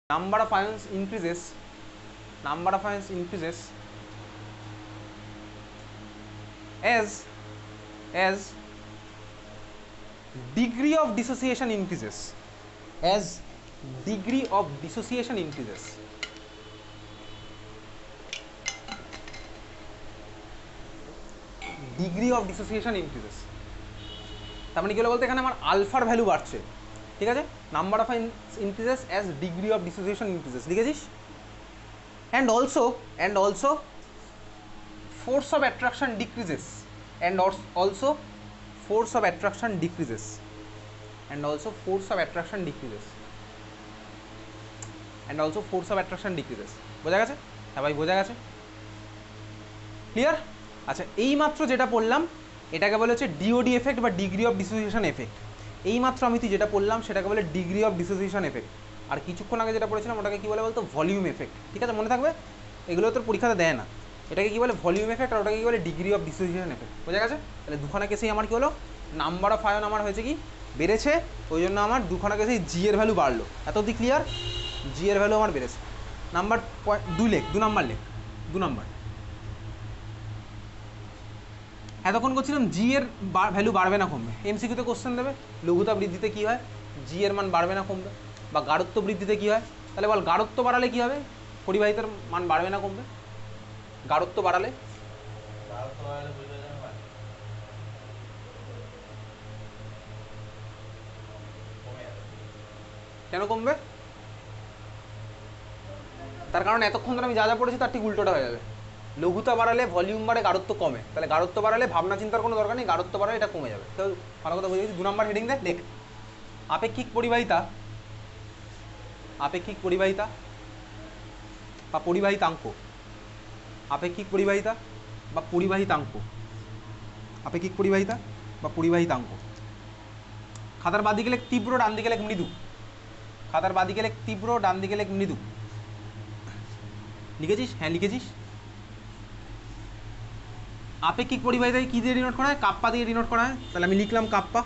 number of ions increases as degree of dissociation increases. Degree of dissociation increases. তার মানে কি হলো বলতে এখানে আমার আলফার ভ্যালু বাড়ছে, ঠিক আছে। Number of ions increases as degree of dissociation increases, লিখেছিস। And also force of attraction decreases, বোঝা গেছে? হ্যাঁ ভাই, বোঝা গেছে, ক্লিয়ার। আচ্ছা, এই মাত্র যেটা পড়লাম এটাকে বলে হচ্ছে ডিওডি এফেক্ট বা ডিগ্রি অফ ডিসোসিয়েশন এফেক্ট। এই মাত্র আমি তুই যেটা পড়লাম সেটাকে বলে ডিগ্রি অফ ডিসোসিয়েশন এফেক্ট। আর কিছুক্ষণ আগে যেটা পড়েছিলাম ওটাকে কী বলে বলতো ভলিউম এফেক্ট, ঠিক আছে, মনে থাকবে। এগুলো তোর পরীক্ষাতে দেয় না। এটাকে কী বলে ভলিউম এফেক্ট, আর ওটাকে কী বলে ডিগ্রি অফ ডিসোসিয়েশন এফেক্ট, বোঝা গেছে? তাহলে দুখানা কেসেই আমার কী হলো, নাম্বার অফ আয়ন আমার হয়েছে কি বেড়েছে, ওই জন্য আমার দুখানা কেসেই জি এর ভ্যালু বাড়লো। এত অবধি ক্লিয়ার? জি এর ভ্যালু আমার বেড়েছে। নাম্বার 2 নাম্বার এতক্ষণ করছিলাম জি এর ভ্যালু বাড়বে না কমবে। এমসিকিউতে কোশ্চেন দেবে লঘুতা বৃদ্ধিতে কী হয়, জি এর মান বাড়বে না কমবে, বা গাঢ়ত্ব বৃদ্ধিতে কী হয়। তাহলে বল গাঢ়ত্ব বাড়ালে কী হবে, পরিবাহিতার মান বাড়বে না কমবে? গাঢ়ত্ব বাড়ালে কেন কমবে? তার কারণ এতক্ষণ ধরে আমি যা যা পড়েছি তার ঠিক উল্টোটা হয়ে যাবে। লঘুতা বাড়ালে ভলিউম বাড়ে, গাঢ়ত্ব কমে। তাহলে গাঢ়ত্ব বাড়ালে ভাবনা চিন্তার কোনো দরকার নেই, গাঢ়ত্ব বাড়ালে এটা কমে যাবে। তো ভালো কথা বুঝে গেছি। 2 নম্বর হেডিং দেখ, লেখ আপেক্ষিক পরিবাহিতা বা পরিবাহিতাঙ্ক। আপেক্ষিক পরিবাহিতা বা পরিবাহিতাঙ্ক। খাতার বাঁদিকে লেখ তীব্র, ডান দিকে লেখ মৃদু। লিখেছিস? হ্যাঁ লিখেছিস। আপেক্ষিক পরিবাহিতাকে কী দিয়ে ডিনোট করা হয়? কাপ্পা দিয়ে ডিনোট করা হয়। তাহলে আমি লিখলাম কাপ্পা।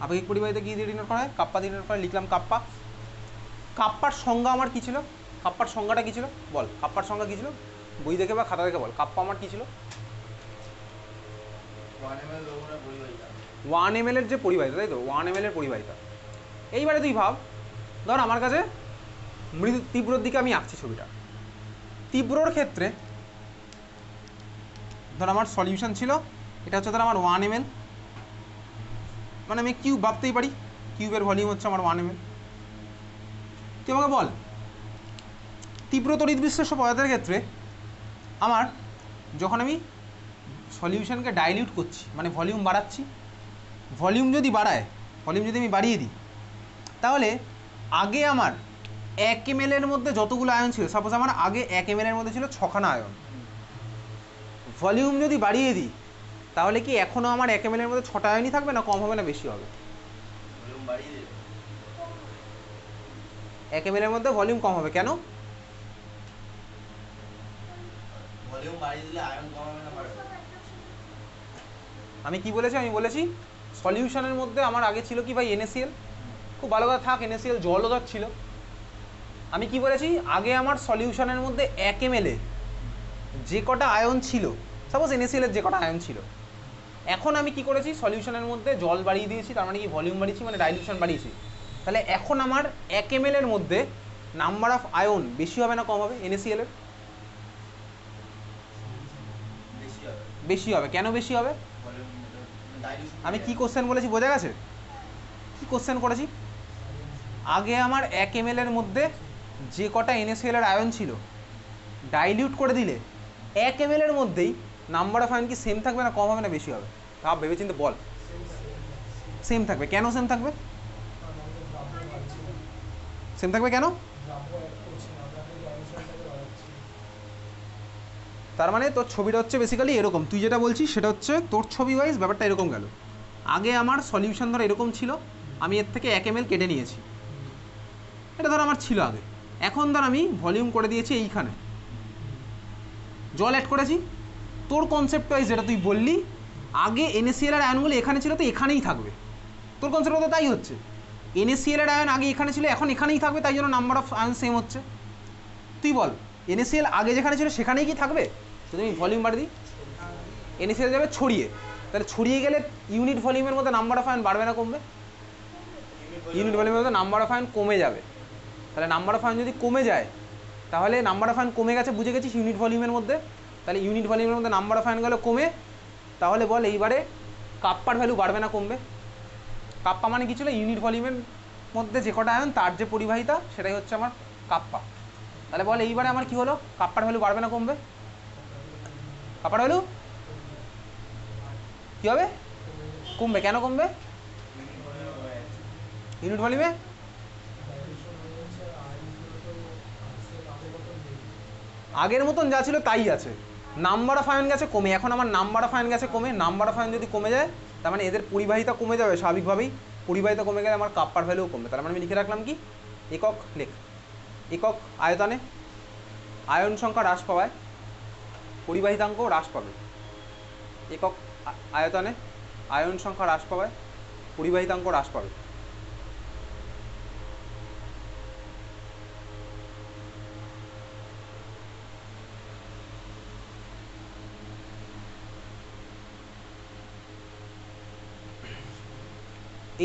আপেক্ষিক পরিবাহিতা কী দিয়ে ডিনোট করা হয়? কাপ্পা দিয়ে ডিনোট করা হয়, লিখলাম কাপ্পা। কাপ্পার সংজ্ঞা আমার কী ছিল? কাপ্পার সংজ্ঞাটা কী ছিল বল? কাপ্পার সংজ্ঞা কী ছিল? বই দেখে বা খাতা দেখে বল। কাপ্পা আমার কী ছিল? 1 ml এর যে পরিবাহিতা, তাই তো? 1 ml এর পরিবাহিতা। এইবারে তুই ভাব, ধর আমার কাছে মৃদু তীব্রর দিকে আমি আঁকছি ছবিটা। তীব্রর ক্ষেত্রে ধর আমার সলিউশন ছিল, এটা হচ্ছে ধর আমার 1 ml, মানে আমি কিউব ভাবতেই পারি, কিউবের ভলিউম হচ্ছে আমার 1 ml। তুই আমাকে বল তীব্র তড়িৎ বিশ্লেষ্য পদার্থের ক্ষেত্রে আমার যখন আমি সলিউশনকে ডাইলিউট করছি, মানে ভলিউম বাড়াচ্ছি, ভলিউম যদি আমি বাড়িয়ে দিই, তাহলে আগে আমার 1 ml এর মধ্যে যতগুলো আয়ন ছিল, সাপোজ আমার আগে 1 ml এর মধ্যে ছিল 6খানা আয়ন, ভলিউম যদি বাড়িয়ে দিই তাহলে কি এখনও আমার 1 ml এর মধ্যে 6টা আয়নই থাকবে, না কম হবে না বেশি হবে? 1 ml এর মধ্যে ভলিউম কম হবে। কেন? আমি কি বলেছি? আমি বলেছি সলিউশনের মধ্যে আমার আগে ছিল কি ভাই, NaCl। খুব ভালো কথা, থাক NaCl জলও ছিল। আমি কি বলেছি, আগে আমার সলিউশনের মধ্যে 1 ml এ যে কটা আয়ন ছিল, সাপোজ NaCl এর যে কটা আয়ন ছিল, এখন আমি কি করেছি, সলিউশনের মধ্যে জল বাড়িয়ে দিয়েছি, তার মানে কি ভলিউম বাড়িয়েছি, মানে ডাইলিউশন বাড়িয়েছি। তাহলে এখন আমার 1 ml এর মধ্যে নাম্বার অফ আয়ন বেশি হবে না কম হবে? NaCl এর বেশি হবে। কেন বেশি হবে? আমি কি কোশ্চেন বলেছি বোঝা গেছে? কি কোশ্চেন করেছি? আগে আমার 1 ml এর মধ্যে যে কটা NaCl এর আয়ন ছিল, ডাইলিউট করে দিলে 1 ml এর মধ্যেই নাম্বার অফ আয়ন কি সেম থাকবে না কম হবে না বেশি হবে? ভাব, ভেবেচিন্তে বল। সেম থাকবে। কেন সেম থাকবে? কেন? তার মানে তোর ছবিটা হচ্ছে বেসিক্যালি এরকম, তুই যেটা বলছিস সেটা হচ্ছে তোর ছবি ওয়াইজ ব্যাপারটা এরকম গেল। আগে আমার সলিউশন ধর এরকম ছিল, আমি এর থেকে 1 ml কেটে নিয়েছি, এটা ধর আমার ছিল আগে। এখন ধর আমি ভলিউম করে দিয়েছি, এইখানে জল অ্যাড করেছি। তোর কনসেপ্ট ওয়াইজ যেটা তুই বললি, আগে NaCl এর আয়নগুলো এখানে ছিল তো এখানেই থাকবে, তোর কনসেপ্ট তো তাই হচ্ছে। NaCl এর আয়ন আগে এখানে ছিল, এখন এখানেই থাকবে, তাই জন্য নাম্বার অফ আয়ন সেম হচ্ছে। তুই বল NaCl আগে যেখানে ছিল সেখানেই কি থাকবে? যদি আমি ভলিউম বাড়িয়ে দিই, NaCl যাবে ছড়িয়ে, তাহলে ছড়িয়ে গেলে ইউনিট ভলিউমের মধ্যে নাম্বার অফ আয়ন বাড়বে না কমবে? ইউনিট ভলিউমের মধ্যে নাম্বার অফ আয়ন কমে যাবে। তাহলে নাম্বার অফ আয়ন যদি কমে যায়, তাহলে নাম্বার অফ আয়ন কমে গেছে বুঝে গেছিস ইউনিট ভলিউমের মধ্যে, তাহলে ইউনিট ভলিউমের মধ্যে নাম্বার অফ আয়ন গেলে কমে, তাহলে বল এইবারে কাপ্পার ভ্যালু বাড়বে না কমবে? কাপ্পা মানে কি ছিল? ইউনিট ভলিউমের মধ্যে যে কটা আয়ন তার যে পরিবাহিতা সেটাই হচ্ছে আমার কাপ্পা। তাহলে বল এইবারে আমার কি হলো? কাপ্পার ভ্যালু বাড়বে না কমবে? কাপ্পার ভ্যালু কি হবে? কমবে। কেন কমবে? ইউনিট ভলিউমে আগের মতন যা ছিল তাই আছে, নাম্বার অফ আয়ন গেছে কমে। এখন আমার নাম্বার অফ আয়ন গেছে কমে, নাম্বার অফ আয়ন যদি কমে যায় তার মানে এদের পরিবাহিতা কমে যাবে স্বাভাবিকভাবেই, পরিবাহিতা কমে গেলে আমার কাপ্পার ভ্যালুও কমবে। তার মানে আমি লিখে রাখলাম কি, একক লেখ, একক আয়তনে আয়ন সংখ্যা হ্রাস পাওয়ায় পরিবাহিতাঙ্ক হ্রাস পাবে। একক আয়তনে আয়ন সংখ্যা হ্রাস পাওয়ায় পরিবাহিতাঙ্ক হ্রাস পাবে।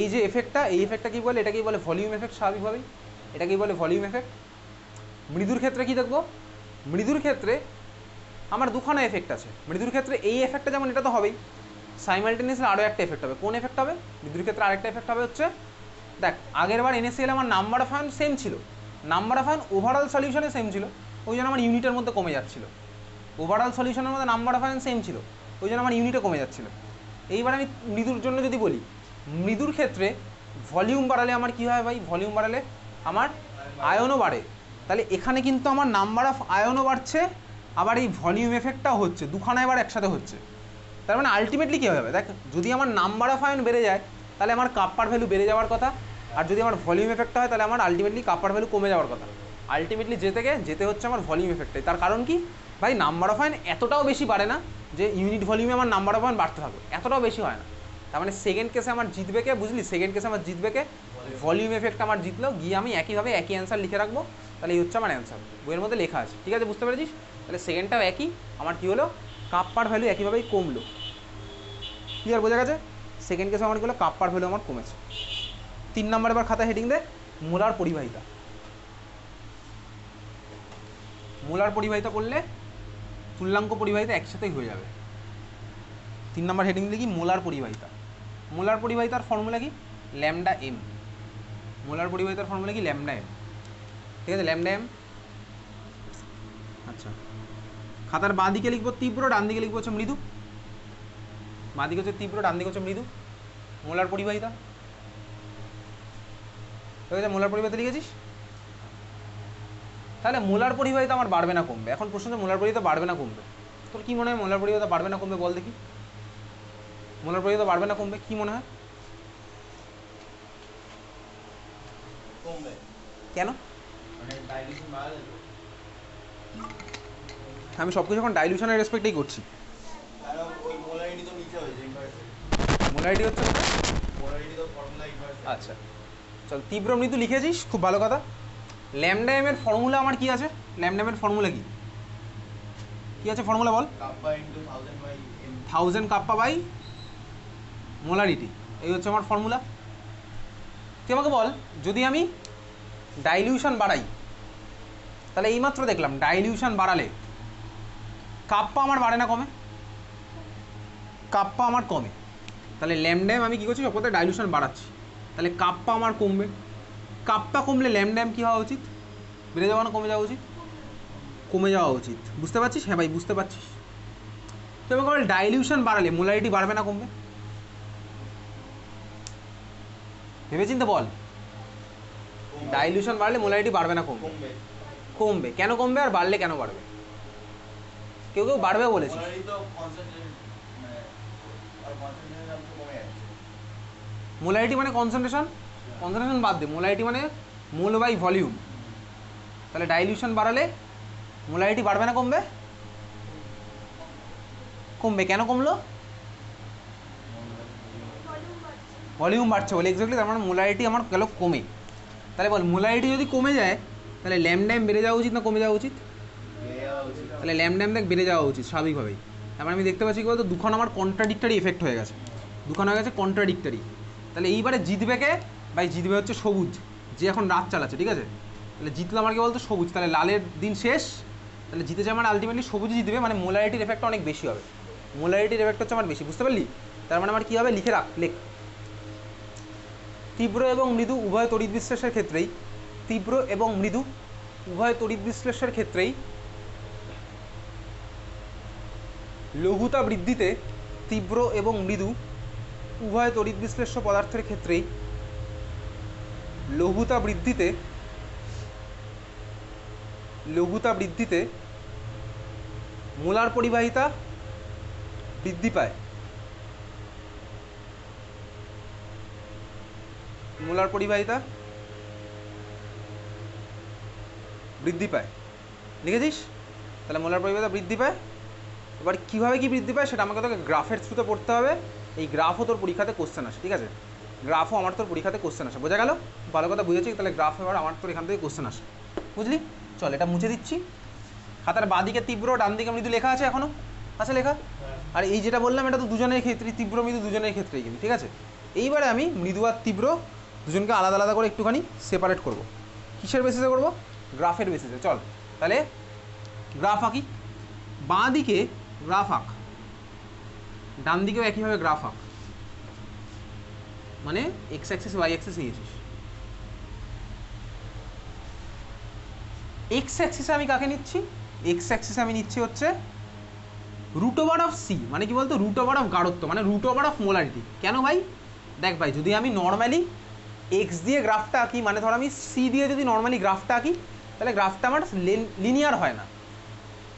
এই যে এফেক্টটা, এই এফেক্টটা কি বলে? এটাকেই বলে ভলিউম এফেক্ট স্বাভাবিকভাবেই, এটাকেই বলে ভলিউম এফেক্ট। মৃদুর ক্ষেত্রে কি দেখবো? মৃদুর ক্ষেত্রে আমার দুখানা এফেক্ট আছে। মৃদুর ক্ষেত্রে এই এফেক্টটা যেমন এটা তো হবেই, সাইমালটেনিয়াসলি আরও একটা এফেক্ট হবে। কোন এফেক্ট হবে? মৃদুর ক্ষেত্রে আরেকটা এফেক্ট হবে হচ্ছে, দেখ আগের বার NaCl আমার নাম্বার অফ আয়ন সেম ছিল, নাম্বার অফ আয়ন ওভারঅল সলিউশনে সেম ছিল, ওই জন্য আমার ইউনিটের মধ্যে কমে যাচ্ছিল। ওভারঅল সলিউশনের মধ্যে নাম্বার অফ আয়ন সেম ছিল, ওই জন্য আমার ইউনিটে কমে যাচ্ছিল। এইবার আমি মৃদুর জন্য যদি বলি, মৃদুর ক্ষেত্রে ভলিউম বাড়ালে আমার কী হয় ভাই? ভলিউম বাড়ালে আমার আয়নও বাড়ে। তাহলে এখানে কিন্তু আমার নাম্বার অফ আয়নও বাড়ছে, আবার এই ভলিউম এফেক্টটাও হচ্ছে, দুখানা এবার একসাথে হচ্ছে। তার মানে আলটিমেটলি কী হবে? দেখ যদি আমার নাম্বার অফ আয়ন বেড়ে যায় তাহলে আমার কাপ্পার ভ্যালু বেড়ে যাওয়ার কথা, আর যদি আমার ভলিউম এফেক্ট হয় তাহলে আমার আলটিমেটলি কাপ্পার ভ্যালু কমে যাওয়ার কথা। আলটিমেটলি যেতে হচ্ছে আমার ভলিউম এফেক্টে। তার কারণ কি ভাই? নাম্বার অফ আয়ন এতটাও বেশি বাড়ে না যে ইউনিট ভলিউমে আমার নাম্বার অফ আয়ন বাড়তে থাকবে, এতটাও বেশি হয় না। তার মানে সেকেন্ড কেসে আমার জিতবে কে? বুঝলি, সেকেন্ড কেসে আমার জিতবে কে? ভলিউম এফেক্ট আমার জিতলো, গিয়ে আমি একইভাবে একই অ্যান্সার লিখে রাখবো, তাহলে এই হচ্ছে আমার অ্যান্সার, বইয়ের মধ্যে লেখা আছে। ঠিক আছে, বুঝতে পেরেছিস? তাহলে সেকেন্ডটাও একই, আমার কী হলো? কাপ্পার ভ্যালু একইভাবেই কমলো। ক্লিয়ার, বোঝা গেছে? সেকেন্ড কেসে আমার কী হলো? কাপ্পার ভ্যালু আমার কমেছে। 3 নম্বর এবার খাতা হেডিং দে, মোলার পরিবাহিতা। মোলার পরিবাহিতা করলে তুল্যাঙ্ক পরিবাহিতা একসাথেই হয়ে যাবে। 3 নম্বর হেডিং দেখি মোলার পরিবাহিতা। মোলার পরিবাহিতার ফর্মুলা কি? Lambda M. মোলার পরিবাহিতার ফর্মুলা কি? Lambda M. ঠিক আছে, ল্যামডা এম। আচ্ছা, খাতার বাঁ দিকে লিখবো তীব্র, ডান দিকে লিখবো হচ্ছে মৃদু। বাঁ দিকে হচ্ছে তীব্র, ডান দিকে হচ্ছে মৃদু। মোলার পরিবাহিতা, ঠিক আছে? মোলার পরিবাহিতা লিখেছিস? তাহলে মোলার পরিবাহিতা আমার বাড়বে না কমবে? এখন প্রশ্ন হচ্ছে মোলার পরিবাহিতা বাড়বে না কমবে? তোর কি মনে হয় মোলার পরিবাহিতা বাড়বে না কমবে? বল দেখি, মোলার পরিবাহিতা বাড়বে না কমবে? কি মনে হয়? কেন? আমি সব কিছু এখন ডাইলিউশনের রেসপেক্টেই করছি। মোলারিটি হচ্ছে আচ্ছা চল, তীব্র মৃদু লিখেছিস, খুব ভালো কথা। ল্যামডা এম এর ফর্মুলা আমার কি আছে? ল্যামডা এম এর ফর্মুলা কি? কি আছে ফর্মুলা বল? 1000 কাপ্পা বাই মোলারিটি, এই হচ্ছে আমার ফর্মুলা। তুই আমাকে বল, যদি আমি ডাইলিউশন বাড়াই, তাহলে এইমাত্র দেখলাম ডাইলিউশন বাড়ালে কাপ্পা আমার বাড়ে না কমে? কাপ্পা আমার কমে। তাহলে ল্যামডা এম আমি কী করছি? সব কথা ডাইলিউশন বাড়াচ্ছি, তাহলে কাপ্পা আমার কমবে। কাপ্পা কমলে ল্যামডা এম কী হওয়া উচিত? বেড়ে যাওয়া না কমে যাওয়া উচিত? কমে যাওয়া উচিত। বুঝতে পারছিস? হ্যাঁ ভাই, বুঝতে পারছিস। তো আমাকে বল ডাইলিউশন বাড়ালে মোলারিটি বাড়বে না কমবে? ভেবেচিন্তে বল, ডাইলিউশন বাড়লে মোলারিটি বাড়বে না কমবে? কমবে। কেন কমবে আর বাড়লে কেন বাড়বে? কেউ কেউ বাড়বে বলেছে। মোলারিটি মানে কনসেন্ট্রেশন, কনসেন্ট্রেশন বাদ দে, মোলারিটি মানে মোল বাই ভলিউম। তাহলে ডাইলিউশন বাড়ালে মোলারিটি বাড়বে না কমবে? কমবে। কেন কমলো? ভলিউম বাড়ছে বলে এক্স্যাক্টলি, তার মানে মোলারিটি আমার গেল কমে। তাহলে বল মোলারিটি যদি কমে যায় তাহলে ল্যামডা বেড়ে যাওয়া উচিত না কমে যাওয়া উচিত? তাহলে ল্যামডা দেখ বেড়ে যাওয়া উচিত স্বাভাবিকভাবেই। তারপর আমি দেখতে পাচ্ছি কি বলতো দুখান আমার কন্ট্রাডিক্টারি এফেক্ট হয়ে গেছে, দুখান হয়ে গেছে কন্ট্রাডিক্টারি। তাহলে এইবারে জিতবে কে ভাই? জিতবে হচ্ছে সবুজ, যে এখন রাত চালাচ্ছে, ঠিক আছে? তাহলে জিতলে আমার কি বলতো সবুজ, তাহলে লালের দিন শেষ, তাহলে জিতেছে আমার আলটিমেটলি সবুজই জিতবে, মানে মোলারিটির এফেক্টটা অনেক বেশি হবে, মোলারিটির এফেক্ট হচ্ছে আমার বেশি, বুঝতে পারলি? তার মানে আমার কী হবে লিখে রাখ, লেখ তীব্র এবং মৃদু উভয় তড়িৎ বিশ্লেষের ক্ষেত্রেই, তীব্র এবং মৃদু উভয় তড়িৎ বিশ্লেষের ক্ষেত্রেই লঘুতা বৃদ্ধিতে, তীব্র এবং মৃদু উভয় তড়িৎ বিশ্লেষ্য পদার্থের ক্ষেত্রেই লঘুতা বৃদ্ধিতে মোলার পরিবাহিতা বৃদ্ধি পায়, মোলার পরিবাহিতা বৃদ্ধি পায়, লিখেছিস? তাহলে মোলার পরিবাহিতা বৃদ্ধি পায়। এবার কীভাবে কি বৃদ্ধি পায় সেটা আমাকে তোকে গ্রাফের থ্রুতে পড়তে হবে। এই গ্রাফও তোর পরীক্ষাতে কোশ্চেন আসে, ঠিক আছে? গ্রাফও আমার তোর পরীক্ষাতে কোশ্চেন আসে, বোঝা গেল? ভালো কথা বুঝেছি। তাহলে গ্রাফ এবার আমার তোর এখান থেকে কোশ্চেন আসে, বুঝলি? চল এটা মুছে দিচ্ছি। খাতার বাঁদিকে তীব্র, ডান দিকে মৃদু লেখা আছে এখনও? আছে লেখা? আর এই যেটা বললাম এটা তো দুজনের ক্ষেত্রে, তীব্র মৃদু দুজনের ক্ষেত্রেই কিন্তু, ঠিক আছে? এইবারে আমি মৃদু আর তীব্র দুজনকে আলাদা আলাদা করে একটুখানি সেপারেট করব। কিসের বেসিসে করব? গ্রাফের বেসিসে। চল তাহলে গ্রাফ আঁকি। বাঁ দিকে গ্রাফ আঁক, ডান দিকেও একইভাবে গ্রাফ আঁক, মানে এক্স অ্যাক্সিস ওয়াই অ্যাক্সিস নিয়েছিস। এক্স অ্যাক্সিসে আমি কাকে নিচ্ছি? এক্স অ্যাক্সিসে আমি নিচ্ছি হচ্ছে রুট ওভার অফ সি, মানে কি বলতো রুট ওভার অফ গাঢ়ত্ব, মানে রুট ওভার অফ মোলারিটি। কেন ভাই? দেখ ভাই, যদি আমি নর্মালি এক্স দিয়ে গ্রাফটা আঁকি, মানে ধর আমি সি দিয়ে যদি নর্মালি গ্রাফটা আঁকি, তাহলে গ্রাফটা আমার লিনিয়ার হয় না।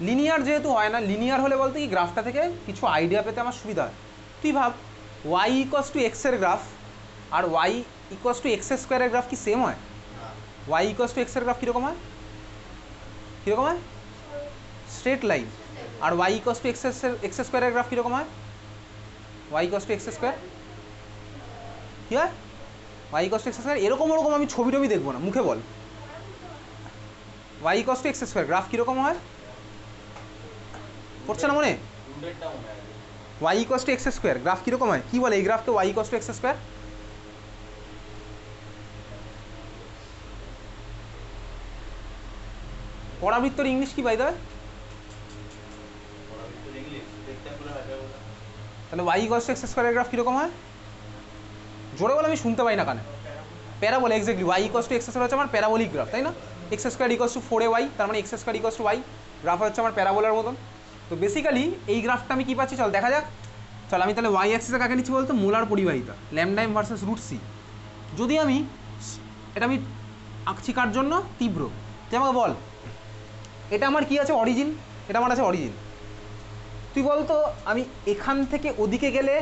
লিনিয়ার যেহেতু হয় না, লিনিয়ার হলে বলতে কি গ্রাফটা থেকে কিছু আইডিয়া পেতে আমার সুবিধা হয়। তুই ভাব ওয়াই ইকোয়াস টু এক্সের গ্রাফ আর ওয়াই ইকোয়াস টু এক্স স্কোয়ারের গ্রাফ কি সেম হয়? ওয়াই ইকোয়াস টু এক্সের গ্রাফ কীরকম হয়? কীরকম হয়? Straight line. আর ওয়াই ইকোয়াস টু এক্স স্কোয়ারের গ্রাফ কীরকম হয়? Y equals to X square কী হয়? Y equals to X square এরকম ওরকম আমি ছবি টবি দেখবো না, মুখে বল। Y equals to X square graph কীরকম হয়? পড়ছে না মনে? Y equals to X square graph কীরকম হয়? কী বলে এই গ্রাফকে? Y equals to X square. পরাবৃত্তর ইংলিশ কি বাই দেয়? তাহলে ওয়াই ইকোয়াস টু এক্স স্কোয়ারের গ্রাফ কীরকম হয়? জোরে বলে আমি শুনতে পাই না কানে। Parabola, exactly Y equals to X square হচ্ছে আমার প্যারাবোলিক গ্রাফ, তাই না? X square equals two 4ay, তার মানে x square equals to y, graph হচ্ছে আমার প্যারাবোলার মতন। তো বেসিক্যালি এই গ্রাফটা আমি কী পাচ্ছি চল দেখা যাক। চল আমি তাহলে ওয়াই অ্যাক্সিসে কাকে নিচ্ছি বলতো? মোলার পরিবাহিতা, lambda M versus root C. যদি আমি এটা আমি আঁকছি কার জন্য? তীব্র। তুই আমাকে বল এটা আমার কি আছে? অরিজিন। এটা আমার আছে অরিজিন। তুই বলতো আমি এখান থেকে ওদিকে গেলে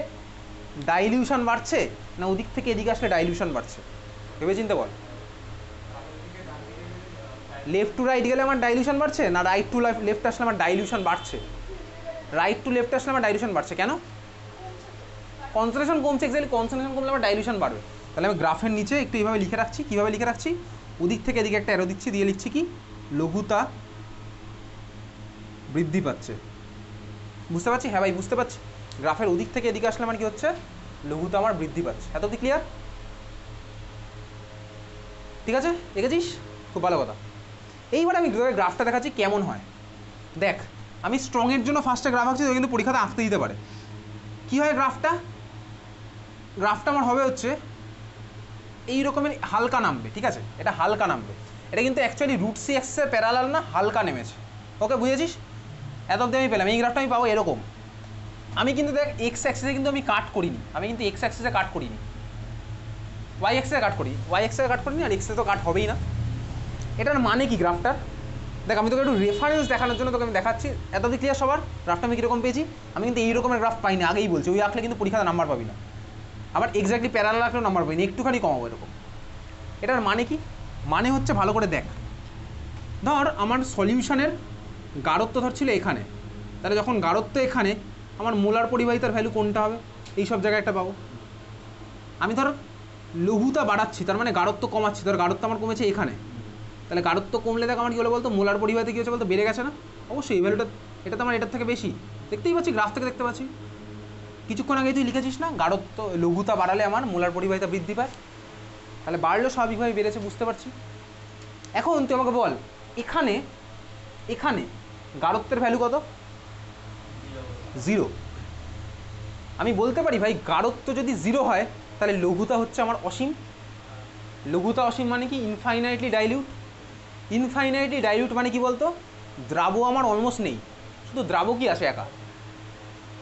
ডাইলিউশন বাড়ছে না ওদিক থেকে এদিকে আসলে ডাইলিউশন বাড়ছে? ভেবে চিন্তে বল। লেফট টু রাইট গেলে আমার ডাইলিউশন বাড়ছে না রাইট টু লেফট আসলে আমার ডাইলিউশন বাড়ছে? রাইট টু লেফট আসলে আমার ডাইলিউশন বাড়ছে। কেন? কনসেন্ট্রেশন কমছে, এক্স্যাক্টলি কনসেন্ট্রেশন কমলে আমার ডাইলিউশন বাড়বে। তাহলে আমি গ্রাফের নিচে একটু এইভাবে লিখে রাখছি। কীভাবে লিখে রাখছি? ওদিক থেকে এদিকে একটা অ্যারো দিচ্ছি, দিয়ে লিখছি কি লঘুতা বৃদ্ধি পাচ্ছে। বুঝতে পারছি? হ্যাঁ ভাই বুঝতে পারছি। গ্রাফের ওদিক থেকে এদিকে আসলে আমার কি হচ্ছে? লঘুতা আমার বৃদ্ধি পাচ্ছে। এত কি ক্লিয়ার? ঠিক আছে, দেখেছিস? খুব ভালো কথা। এইবার আমি গ্রাফটা দেখাচ্ছি কেমন হয়। দেখ আমি স্ট্রংয়ের জন্য ফার্স্টে গ্রাফ আঁকছি, কিন্তু পরীক্ষাতে আঁকতে দিতে পারে। কী হয় গ্রাফটা? গ্রাফটা আমার হবে হচ্ছে এই রকমের হালকা নামবে, ঠিক আছে? এটা হালকা নামবে। এটা কিন্তু অ্যাকচুয়ালি রুট সি অ্যাক্সিসের প্যারালাল না, হালকা নেমেছে। ওকে বুঝেছিস? এত অব্দি আমি পেলাম। এই গ্রাফটা আমি পাবো এরকম। আমি কিন্তু দেখ এক্স অ্যাক্সিসে কিন্তু আমি কাট করিনি, আমি কিন্তু এক্স অ্যাক্সিসে কাট করিনি, ওয়াই অ্যাক্সিসে কাট করি। ওয়াই অ্যাক্সিসে কাট করিনি, আর এক্সে তো কাট হবেই না। এটার মানে কি গ্রাফটার? দেখ আমি তোকে একটু রেফারেন্স দেখানোর জন্য তোকে আমি দেখাচ্ছি। এত অব্দি ক্লিয়ার সবার? গ্রাফটা আমি কীরকম পেয়েছি? আমি কিন্তু এই রকমের গ্রাফ পাইনি, আগেই বলছি। ওই আঁকলে কিন্তু পরীক্ষাতে নাম্বার পাবি না। আবার এক্স্যাক্টলি প্যারালাল আঁকলেও নাম্বার পাইনি, একটুখানি কমাবো এরকম। এটার মানে কি? মানে হচ্ছে ভালো করে দেখ, ধর আমার সলিউশনের গাঢ়ত্ব ধর ছিল এখানে, তাহলে যখন গাঢ়ত্ব এখানে, আমার মোলার পরিবাহিতার ভ্যালু কোনটা হবে? এই সব জায়গায় একটা পাবো। আমি ধর লঘুতা বাড়াচ্ছি, তার মানে গাঢ়ত্ব কমাচ্ছি, ধর গাঢ়ত্ব আমার কমেছে এখানে, তাহলে গাঢ়ত্ব কমলে দেখ আমার কী হলো বলতো, মোলার পরিবাহিতা কী হচ্ছে বলতো, বেড়ে গেছে না? অবশ্যই এই ভ্যালুটা, এটা তো আমার এটার থেকে বেশি, দেখতেই পাচ্ছি, গ্রাফ থেকে দেখতে পাচ্ছি। কিছুক্ষণ আগে তুই লিখেছিস না, গাঢ়ত্ব লঘুতা বাড়ালে আমার মোলার পরিবাহিতা বৃদ্ধি পায়, তাহলে বাড়লেও স্বাভাবিকভাবে বেড়েছে, বুঝতে পারছি। এখন তুই আমাকে বল, এখানে এখানে গাঢ়ত্বের ভ্যালু কত? 0। আমি বলতে পারি ভাই গাঢ়ত্ব যদি 0 হয় তাহলে লঘুতা হচ্ছে আমার অসীম। লঘুতা অসীম মানে কি? Infinitely dilute. ইনফাইনাইটলি ডাইলিউট মানে কি বলতো, দ্রাব আমার অলমোস্ট নেই, শুধু দ্রাব কি আসে একা।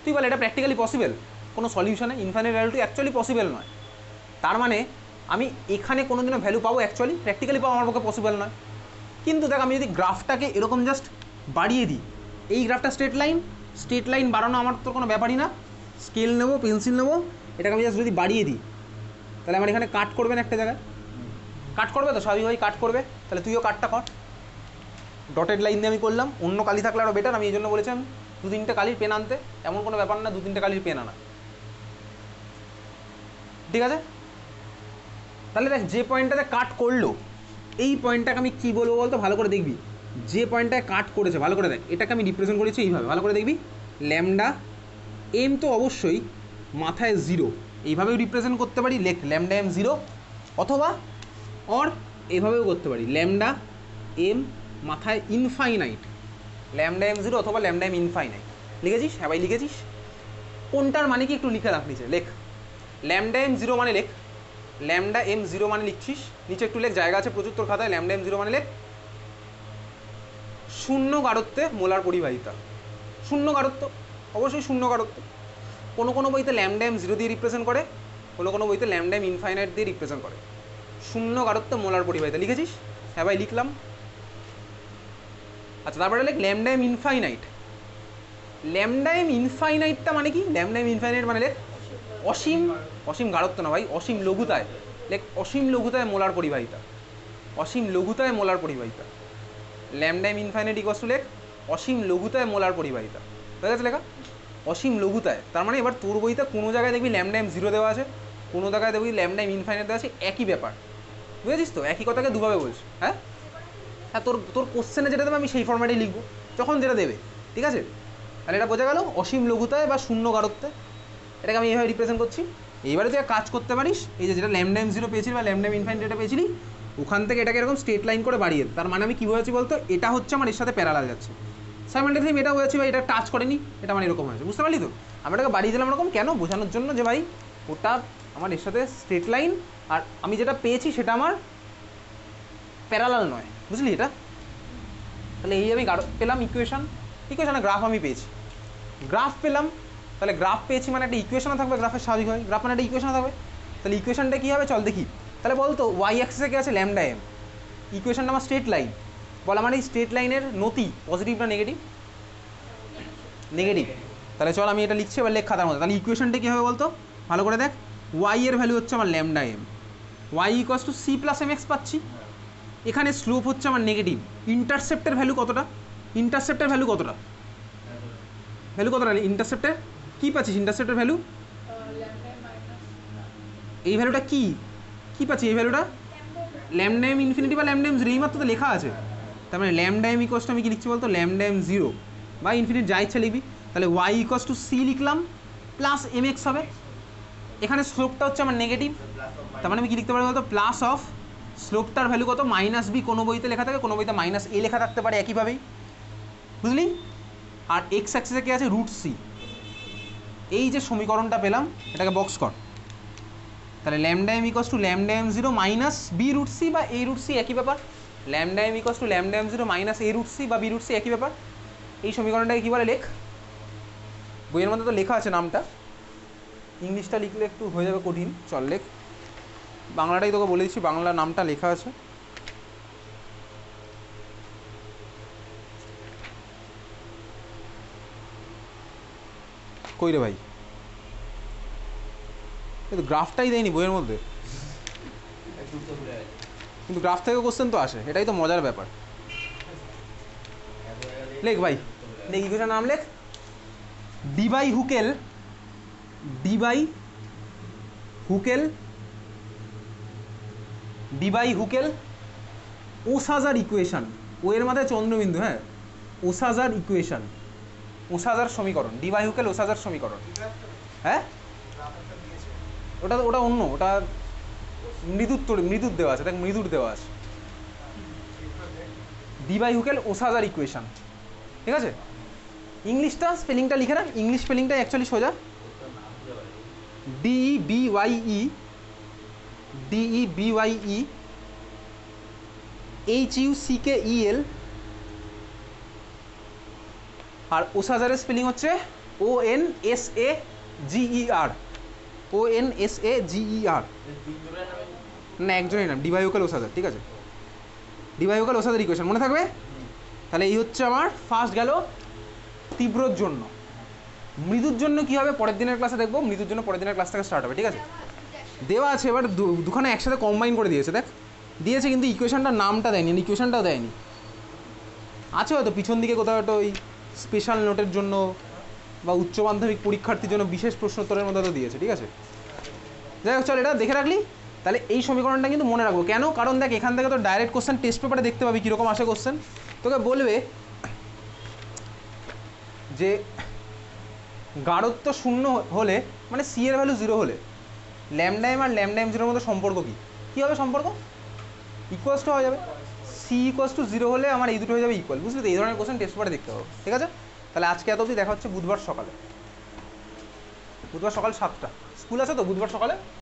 তুই বল এটা প্র্যাকটিক্যালি পসিবল? কোনো সলিউশনে ইনফাইনাইট ডাইলিউট অ্যাকচুয়ালি পসিবল নয়। তার মানে আমি এখানে কোনোদিনও ভ্যালু পাবো অ্যাকচুয়ালি প্র্যাকটিক্যালি পাবো আমার পক্ষে পসিবল নয়। কিন্তু দেখ আমি যদি গ্রাফটাকে এরকম জাস্ট বাড়িয়ে দিই, এই গ্রাফটা স্ট্রেট লাইন বাড়ানো আমার তো কোনো ব্যাপারই না, স্কেল নেবো, পেন্সিল নেবো, এটাকে আমি জাস্ট যদি বাড়িয়ে দিই তাহলে আমার এখানে কাট করবে না একটা জায়গায়, কাট করবে তো স্বাভাবিকভাবেই কাট করবে, তাহলে তুইও কাটটা কর। ডটেড লাইন দিয়ে আমি করলাম, অন্য কালি থাকলে আরও বেটার, আমি এই জন্য বলেছিলাম 2-3টে কালির পেন আনতে, এমন কোনো ব্যাপার না 2-3টে কালির পেন আনা, ঠিক আছে? তাহলে দেখ যে পয়েন্টটাতে কাট করলো, এই পয়েন্টটাকে আমি কী বলবো বলতো, ভালো করে দেখবি, যে পয়েন্টটায় কাট করেছে ভালো করে দেখ, এটাকে আমি রিপ্রেজেন্ট করেছি এইভাবে, ভালো করে দেখবি, ল্যামডা এম তো অবশ্যই মাথায় 0, এইভাবেও রিপ্রেজেন্ট করতে পারি, লেখ ল্যামডা এম 0, অথবা অর এইভাবেও করতে পারি, ল্যামডা এম মাথায় ইনফাইনাইট, ল্যামডা এম 0 অথবা ল্যামডা এম ইনফাইনাইট। লিখেছিস? হ্যাঁ ভাই লিখেছিস। কোনটার মানে কি একটু লিখে রাখ নিচে, লেখ ল্যামডা এম 0 মানে লেখ, ল্যামডা এম 0 মানে লিখছিস, নিচে একটু লেখ, জায়গা আছে প্রচুর তোর খাতায়, ল্যামডা এম 0 মানে লেখ শূন্য গাঢ়ত্বে মোলার পরিবাহিতা। শূন্য গাঢ়ত্ব, অবশ্যই শূন্য গাঢ়ত্ব। কোনো কোনো বইতে ল্যামডা এম 0 দিয়ে রিপ্রেজেন্ট করে, কোনো কোনো বইতে ল্যামডা এম ইনফাইনাইট দিয়ে রিপ্রেজেন্ট করে। শূন্য গাঢ়ত্ব মোলার পরিবাহিতা লিখেছিস? হ্যাঁ ভাই লিখলাম। আচ্ছা তারপরে লেখ lambda M infinite. Lambda M ইনফাইনাইটটা মানে কি? ল্যামডা এম ইনফাইনাইট মানে লেখ অসীম, অসীম গাঢ়ত্ব না ভাই, অসীম লঘুতায়, লেখ অসীম লঘুতায় মোলার পরিবাহিতা, অসীম লঘুতায় মোলার পরিবাহিতা। Lambda M infinite equals to লেখ অসীম লঘুতায় মোলার পরিবাহিতা। হয়ে গেছে লেখা? অসীম লঘুতায়, তার মানে এবার তোর বইতে কোনো জায়গায় দেখবি ল্যামডা এম 0 দেওয়া আছে, কোনো জায়গায় দেখবি ল্যামডা এম ইনফাইনাইট দেওয়া আছে, একই ব্যাপার, বুঝেছিস তো? একই কথাকে দুভাবে বলছি। হ্যাঁ হ্যাঁ, তোর তোর কোশ্চেনে যেটা দেবে আমি সেই ফর্ম্যাটেই লিখবো যখন যেটা দেবে, ঠিক আছে? তাহলে এটা বোঝা গেল, অসীম লঘুতায় বা শূন্য গাঢ়ত্বে, এটাকে আমি এইভাবে রিপ্রেজেন্ট করছি। এইবারে তুই কাজ করতে পারিস, এই যে যেটা ল্যামডা এম 0 পেয়েছিলি বা ল্যামডা এম ইনফাইনাইট যেটা পেয়েছিলি, ওখান থেকে এটাকে এরকম স্ট্রেট লাইন করে বাড়িয়ে, তার মানে আমি কী বলেছি বলতো, এটা হচ্ছে আমার এর সাথে প্যারালাল যাচ্ছে, সাইমালটেনিয়াসলি এটা হয়েছে বা এটা টাচ করেনি, এটা মানে এরকম হয়েছে, বুঝতে পারলি তো? আমি এটাকে বাড়িয়ে দিলাম এরকম কেন, বোঝানোর জন্য যে ভাই ওটা আমার এর সাথে স্ট্রেট লাইন, আর আমি যেটা পেয়েছি সেটা আমার প্যারালাল নয়, বুঝলি এটা? তাহলে এই আমি পেলাম ইকুয়েশান, ইকুয়েশানে গ্রাফ আমি পেয়েছি, গ্রাফ পেলাম, তাহলে গ্রাফ পেয়েছি মানে একটা ইকুয়েশানও থাকবে, গ্রাফের স্বাভাবিক হয়, গ্রাফ মানে একটা ইকুয়েশানও থাকবে। তাহলে ইকুয়েশানটা কী হবে চল দেখি, তাহলে বলতো ওয়াই অ্যাক্সিসে কী আছে, ল্যামডা এম, ইকুয়েশানটা আমার স্ট্রেট লাইন, বল আমার এই স্ট্রেট লাইনের নতি পজিটিভ না নেগেটিভ? নেগেটিভ। তাহলে চল আমি এটা লিখছি এবার লেখ খাতার মধ্যে, তাহলে ইকুয়েশনটা কী হবে বলতো, ভালো করে দেখ, ওয়াই এর ভ্যালু হচ্ছে আমার lambda M, y equals to c plus m x পাচ্ছি, এখানে স্লোপ হচ্ছে আমার নেগেটিভ, ইন্টারসেপ্টের ভ্যালু কতটা, ইন্টারসেপ্টের ভ্যালু কতটা, ভ্যালু কতটা ইন্টারসেপ্টের কী পাচ্ছিস, ইন্টারসেপ্টের ভ্যালু এই ভ্যালুটা কি কী পাচ্ছি, এই ভ্যালুটা ল্যামডা এম ইনফিনিটি বা ল্যামডা এম 0 এইমাত্র তো লেখা আছে, তার মানে ল্যামডা এম ইকুয়ালস টু আমি কি লিখছি বলতো, ল্যামডা এম 0 বা ইনফিনিট যা ইচ্ছা লিখবি, তাহলে ওয়াই ইকুয়ালস টু সি লিখলাম প্লাস এম এক্স হবে, এখানে স্লোপটা হচ্ছে আমার নেগেটিভ, তার মানে আমি কি লিখতে পারি বলতো, প্লাস অফ স্লোপটার ভ্যালু কত, মাইনাস বি, কোনো বইতে লেখা থাকে, কোনো বইতে মাইনাস এ লেখা থাকতে পারে একইভাবেই, বুঝলি? আর এক্স অ্যাক্সিসে কী আছে, রুট সি। এই যে সমীকরণটা পেলাম এটাকে বক্স কর, তাহলে lambda M equals to lambda M 0 minus B root C বা এ রুট সি একই ব্যাপার, lambda M equals to lambda M 0 minus A root C বা বি রুট সি একই ব্যাপার। এই সমীকরণটাকে কী বলে লেখ, বইয়ের মধ্যে তো লেখা আছে নামটা, ইংলিশটা লিখলে একটু হয়ে যাবে কঠিন, চল লেখ, বাংলাটাই তোকে বলে দিচ্ছি, বাংলা নামটা লেখা আছে, কই রে ভাই, কিন্তু গ্রাফটাই দেয়নি বইয়ের মধ্যে, কিন্তু গ্রাফ থেকে কোশ্চেন তো আসে, এটাই তো মজার ব্যাপার। লেখ ভাই, লেখ ইকুয়েশন নাম লেখ, Debye Huckel Debye Huckel Onsager equation, ও এর মাথায় চন্দ্রবিন্দু, হ্যাঁ, ওসাজার ইকুয়েশন, ওসাজার সমীকরণ, ডি বাই হুকেল ওসাজার সমীকরণ। হ্যাঁ, ওটা ওটা অন্য, ওটা মৃদুর দেওয়া আছে, দেখ মৃদুর দেওয়া আছে, D by Huckel Onsager equation, ঠিক আছে। ইংলিশটা স্পেলিংটা লিখে রাখ, ইংলিশ স্পেলিংটা অ্যাকচুয়ালি সোজা DEBYE HUCKEL, আর ওসাজারের স্পেলিং হচ্ছে ONSAGER, ONSAGER, না একজনের নাম, ডিভাইওকাল ওসাজার, ঠিক আছে, ডিভাইওকাল ওসাজার ইকুয়েশন মনে থাকবে। তাহলে এই হচ্ছে আমার ফার্স্ট গেল তীব্রর জন্য। মৃদুর জন্য কি হবে পরের দিনের ক্লাসে দেখবো, মৃদুর জন্য পরের দিনের ক্লাস থেকে স্টার্ট হবে, ঠিক আছে। দেওয়া আছে, এবার দুখানে একসাথে কম্বাইন করে দিয়েছে, দেখ দিয়েছে কিন্তু ইকুয়েশনটার নামটা দেয়নি, ইকুয়েশনটাও দেয়নি, আছে হয়তো পিছন দিকে কোথাও একটা ওই স্পেশাল নোটের জন্য বা উচ্চ মাধ্যমিক পরীক্ষার্থীর জন্য বিশেষ প্রশ্নোত্তরের মধ্যে তো দিয়েছে, ঠিক আছে। যাই হোক চল, এটা দেখে রাখলি। তাহলে এই সমীকরণটা কিন্তু মনে রাখবো কেন, কারণ দেখ এখান থেকে তো ডাইরেক্ট কোশ্চেন টেস্ট পেপারে দেখতে পাবি কীরকম আসে কোশ্চেন। তোকে বলবে যে গাঢ়ত্ব 0 হলে মানে সি এর ভ্যালু 0 হলে lambda M R lambda M জিরোর মধ্যে সম্পর্ক কী হবে, সম্পর্ক ইকুয়ালস টু হয়ে যাবে, সি ইকুয়ালস টু 0 হলে আমার এই দুটো হয়ে যাবে ইকুয়াল, বুঝলি তো। এই ধরনের কোশ্চেন টেস্ট পেপারে দেখতে হবে, ঠিক আছে। তাহলে আজকে এত অবধি, দেখা হচ্ছে বুধবার সকালে, বুধবার সকাল 7টা, স্কুল আছে তো বুধবার সকালে।